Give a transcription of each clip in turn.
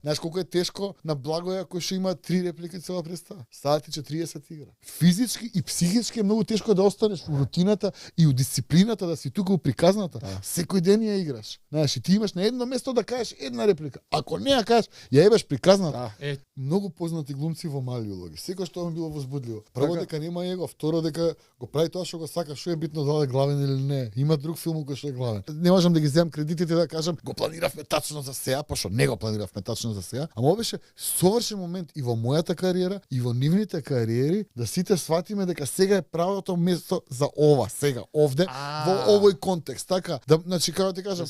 Знаеш колку е тешко на Благоја кој што има 3 реплики цела представа. Стават ти 40 игра. Физички и психички е многу тешко да останеш во рутината и у дисциплината да си тука у приказната. Секој ден ја играш. Знаеш, и ти имаш на едно место да кажеш една реплика. Ако не ја кажеш, ја ебаш приказната. Многу познати глумци во мали улоги. Секој што ми било возбудливо. Прво дека нема его, второ дека го прави тоа што го сака, што е битно дали главен или не. Има друг филм кој што е главен. Не можам да ги земам кредитите да кажам го планиравме тачно за сега, пошто не го планиравме тачно за сега. Ама беше совршен момент и во мојата кариера и во нивните кариери да сите сватиме дека сега е правото место за ова, сега овде во овој контекст. Така, да, значи како ти кажам,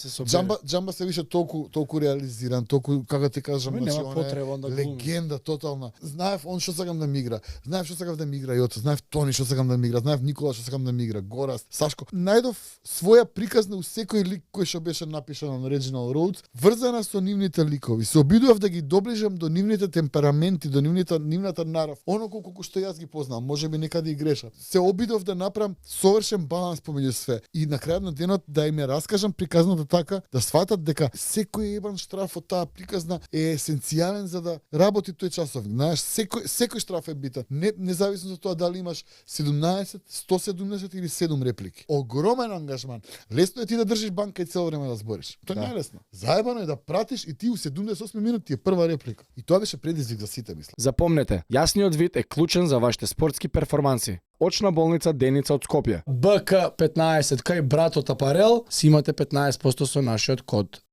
Џамба се више толку реализиран, толку како ти кажам, значи он легенда тотална. Знаев он што сакам да ми игра. Знаев што сакам да ми игра Јоцо, знаев Тони што сакам да ми игра, знаев Никола што сакам да ми игра, Гораст, Сашко. Најдов своја приказна у секој лик кој што беше напишан на Reginald Rhodes, врзана со нивните ликови. Се обидував да ги доближам до нивните темпераменти, до нивната нарав. Оно колку што јас ги познавам, можеби некаде и грешам. Се обидов да направам совршен баланс помеѓу све и на крајот на денот да им ја раскажам приказната така да сватат дека секој ебан штраф од таа приказна е есенцијален за да работи тој часовник. Знаеш, секој штраф е битен. Независно од тоа дали имаш 17, 170 или 7 реплики. Огромен ангажман. Лесно е ти да држиш банка и цело време да збориш. Тоа не е лесно. Заебано е да пратиш и ти у 78 минути е прва реплика. И тоа беше предизвик за сите, мислам. Запомнете, јасниот вид е клучен за вашите спортски перформанси. Очна болница Деница од Скопје. БК 15 кај братот Апарел си имате 15% со нашиот код